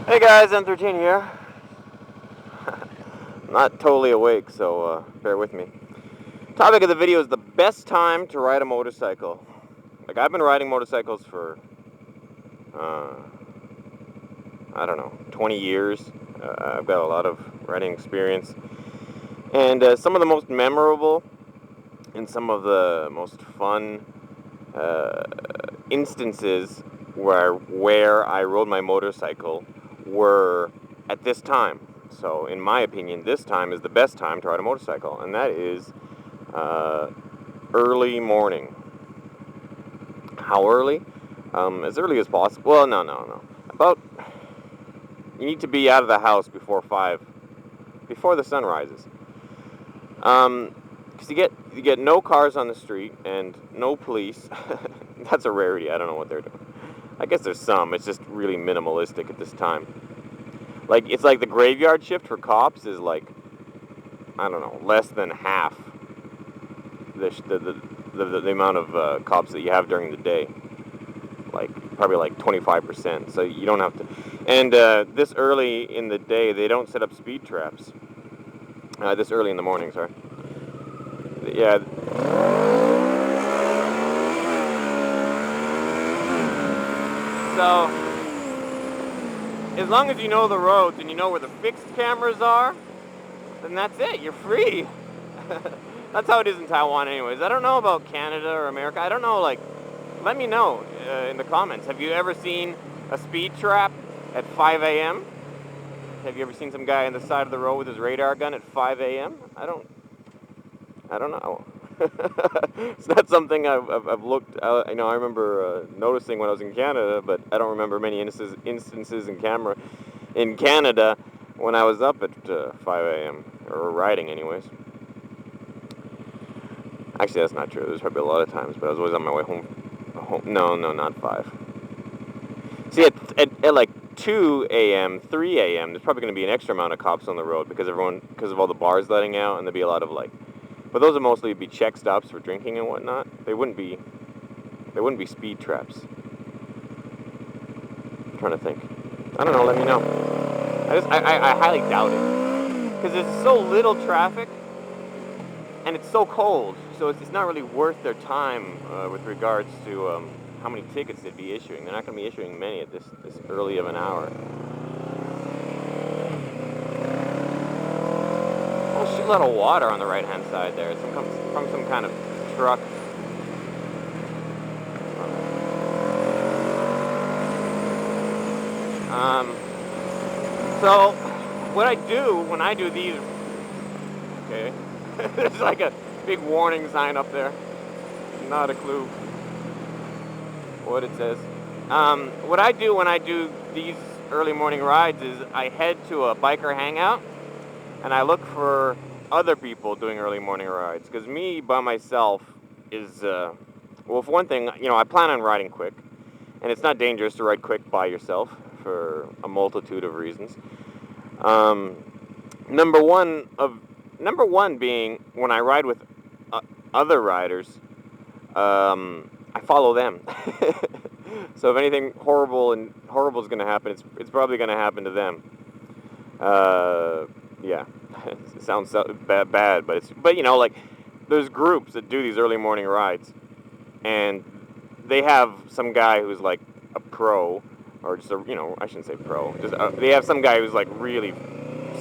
Hey guys, M13 here. Not totally awake, so bear with me. Topic of the video is the best time to ride a motorcycle. Like, I've been riding motorcycles for, I don't know, 20 years. I've got a lot of riding experience. And some of the most memorable and some of the most fun instances where I rode my motorcycle were at this time. So, in my opinion, this time is the best time to ride a motorcycle, and that is early morning. How early? As early as possible. Well, no. You need to be out of the house before 5, before the sun rises. Because you get no cars on the street and no police. That's a rarity. I don't know what they're doing. I guess there's some. It's just really minimalistic at this time. Like, it's like the graveyard shift for cops is like, I don't know, less than half the amount of cops that you have during the day. Like, probably like 25%. So you don't have to. And this early in the day, they don't set up speed traps. This early in the morning, sorry. Yeah. So, as long as you know the roads and you know where the fixed cameras are, then that's it. You're free. That's how it is in Taiwan anyways. I don't know about Canada or America. I don't know, like, let me know in the comments. Have you ever seen a speed trap at 5 a.m.? Have you ever seen some guy on the side of the road with his radar gun at 5 a.m.? I don't know. It's not something I've looked. I remember noticing when I was in Canada, but I don't remember many instances in Canada when I was up at 5 a.m. or riding, anyways. Actually, that's not true. There's probably a lot of times, but I was always on my way home. No, not 5. See, at like 2 a.m., 3 a.m., there's probably going to be an extra amount of cops on the road because of all the bars letting out, and there'll be a lot of like. But those would mostly be check stops for drinking and whatnot. They wouldn't be speed traps. I'm trying to think. I don't know. Let me know. I highly doubt it because there's so little traffic and it's so cold. So it's not really worth their time with regards to how many tickets they'd be issuing. They're not going to be issuing many at this early of an hour. A shitload of water on the right-hand side there. It's from some kind of truck. So what I do when I do these, okay, there's like a big warning sign up there. Not a clue what it says. What I do when I do these early morning rides is I head to a biker hangout and I look for other people doing early morning rides. Because me by myself is, well, for one thing, I plan on riding quick. And it's not dangerous to ride quick by yourself for a multitude of reasons. Number one being when I ride with other riders, I follow them. So if anything horrible is going to happen, it's probably going to happen to them. Yeah, it sounds so bad, but like there's groups that do these early morning rides, and they have some guy who's like a pro, or just I shouldn't say pro, just they have some guy who's like really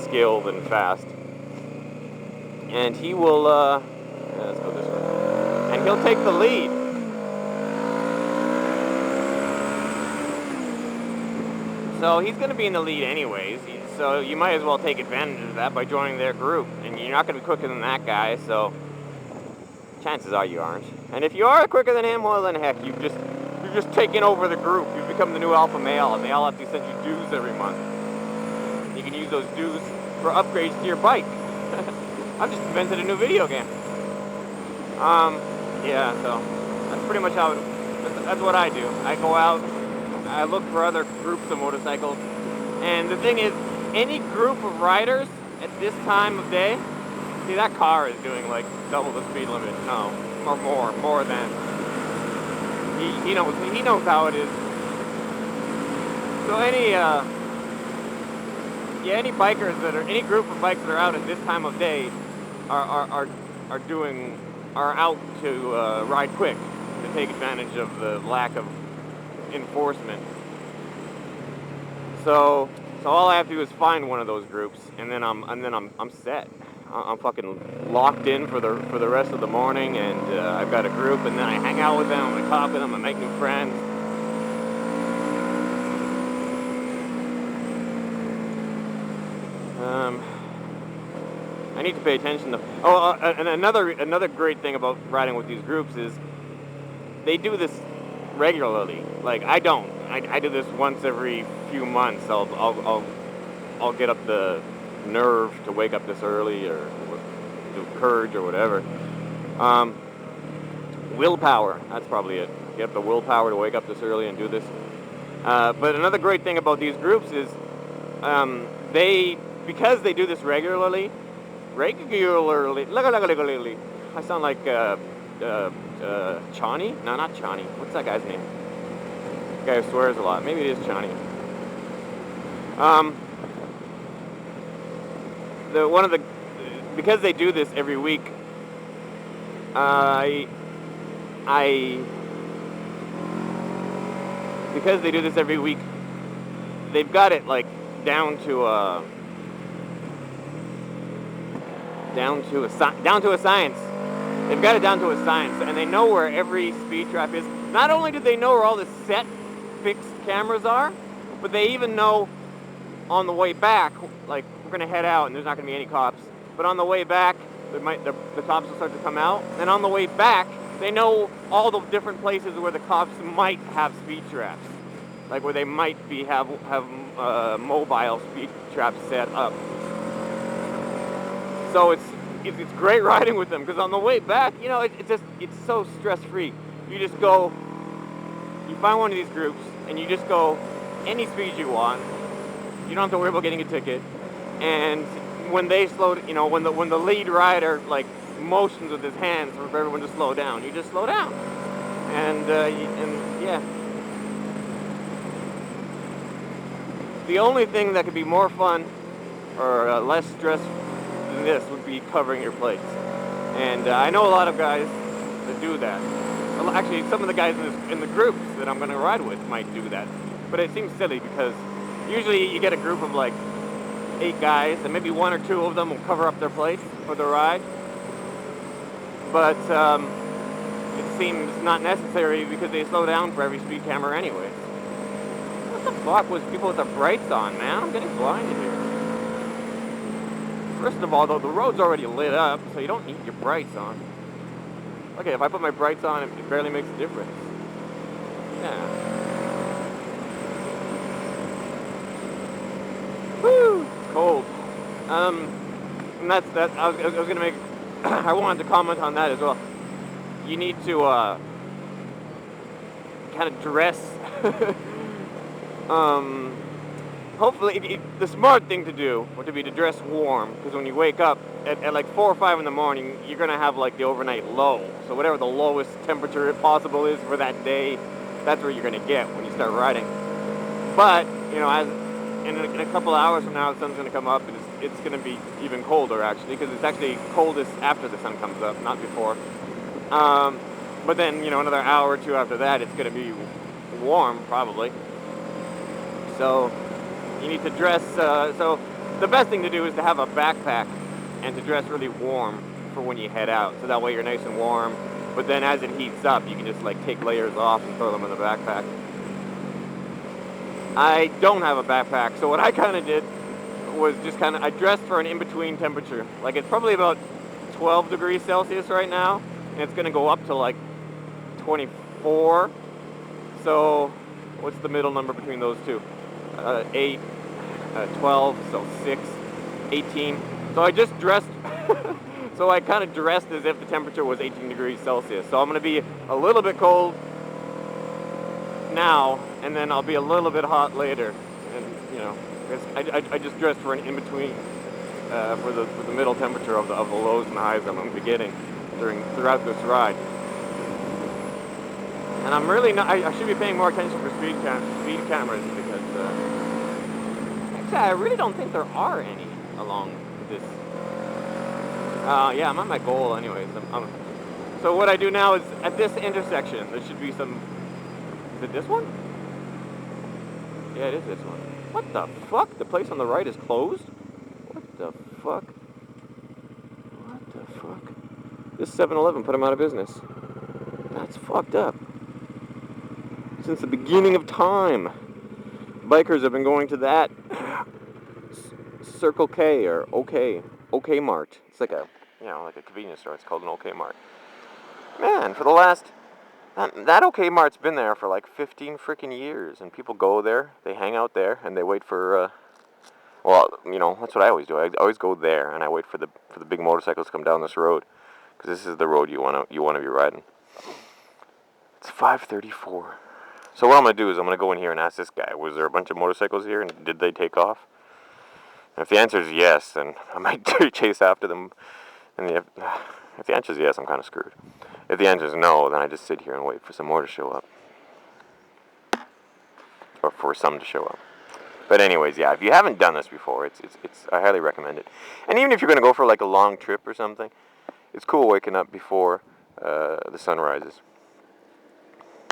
skilled and fast, and he will let's go this way, and he'll take the lead. So he's going to be in the lead anyways, so you might as well take advantage of that by joining their group. And you're not going to be quicker than that guy, so chances are you aren't. And if you are quicker than him, well then heck, you've just taken over the group. You've become the new alpha male, and they all have to send you dues every month. You can use those dues for upgrades to your bike. I've just invented a new video game. Yeah, so that's pretty much that's what I do. I go out, I look for other groups of motorcycles, and the thing is, any group of riders at this time of day, see, that car is doing like double the speed limit, no, or more than. He knows how it is. So yeah, any bikers that are, any group of bikes that are out at this time of day are out to ride quick to take advantage of the lack of enforcement. So all I have to do is find one of those groups, and then I'm set. I'm fucking locked in for the rest of the morning, and I've got a group, and then I hang out with them, I talk with them, I make new friends. I need to pay attention to. And another great thing about riding with these groups is they do this regularly. Like I don't. I do this once every few months. I'll get up the nerve to wake up this early, or do courage or whatever. Willpower. That's probably it. You have the willpower to wake up this early and do this. But another great thing about these groups is because they do this regularly. I sound like Chani? No, not Chani. What's that guy's name? The guy who swears a lot. Maybe it is Chani. Because they do this every week, because they do this every week, they've got it like down to a science. They've got it down to a science, and they know where every speed trap is. Not only do they know where all the set fixed cameras are, but they even know on the way back, like we're gonna head out and there's not gonna be any cops, but on the way back the cops will start to come out, and on the way back they know all the different places where the cops might have speed traps, like where they might have mobile speed traps set up. So it's great riding with them, because on the way back, you know, it's so stress-free. You just go, you find one of these groups, and you just go any speed you want. You don't have to worry about getting a ticket. And when they when the lead rider like motions with his hands for everyone to slow down, you just slow down. And yeah. The only thing that could be more fun or less stress than this would be covering your plates. And I know a lot of guys that do that. Well, actually, some of the guys in the groups that I'm going to ride with might do that. But it seems silly, because usually you get a group of like 8 guys, and maybe 1 or 2 of them will cover up their plates for the ride. But it seems not necessary, because they slow down for every speed camera anyways. What the fuck was people with their brights on, man? I'm getting blinded here. First of all, though, the road's already lit up, so you don't need your brights on. Okay, if I put my brights on, it barely makes a difference. Yeah. Woo! It's cold. And that's that. I was gonna make. I wanted to comment on that as well. You need to kind of dress. Hopefully, the smart thing to do would be to dress warm, because when you wake up at like 4 or 5 in the morning, you're gonna have like the overnight low. So whatever the lowest temperature possible is for that day, that's what you're gonna get when you start riding. But you know, as in a couple of hours from now, the sun's gonna come up, and it's gonna be even colder actually, because it's actually coldest after the sun comes up, not before. But then, you know, another hour or 2 after that, it's gonna be warm probably. So you need to dress, so the best thing to do is to have a backpack and to dress really warm for when you head out, so that way you're nice and warm, but then as it heats up, you can just like take layers off and throw them in the backpack. I don't have a backpack, so what I kind of did was just I dressed for an in-between temperature. Like, it's probably about 12 degrees Celsius right now, and it's gonna go up to like 24, so what's the middle number between those two? 8, 12, so 6, 18. So I just dressed, so I kind of dressed as if the temperature was 18 degrees Celsius. So I'm going to be a little bit cold now, and then I'll be a little bit hot later. And, you know, I just dressed for an in-between, for the middle temperature of the lows and the highs I'm going to be getting throughout this ride. And I'm really not, I should be paying more attention for speed cameras, because Actually, I really don't think there are any along this. Yeah, I'm at my goal anyways. So what I do now is, at this intersection, there should be some... Is it this one? Yeah, it is this one. What the fuck? The place on the right is closed? What the fuck? What the fuck? This 7-Eleven put them out of business. That's fucked up. Since the beginning of time, bikers have been going to that Circle K or OK Mart. It's like a, like a convenience store. It's called an OK Mart. Man, for the last... That OK Mart's been there for like 15 freaking years, and people go there, they hang out there, and they wait for, well, that's what I always do. I always go there, and I wait for the big motorcycles to come down this road, because this is the road you wanna be riding. It's 5:34. So what I'm gonna do is I'm gonna go in here and ask this guy, was there a bunch of motorcycles here, and did they take off? And if the answer is yes, then I might chase after them. And if the answer is yes, I'm kind of screwed. If the answer is no, then I just sit here and wait for some more to show up. Or for some to show up. But anyways, yeah, if you haven't done this before, it's I highly recommend it. And even if you're going to go for like a long trip or something, it's cool waking up before the sun rises.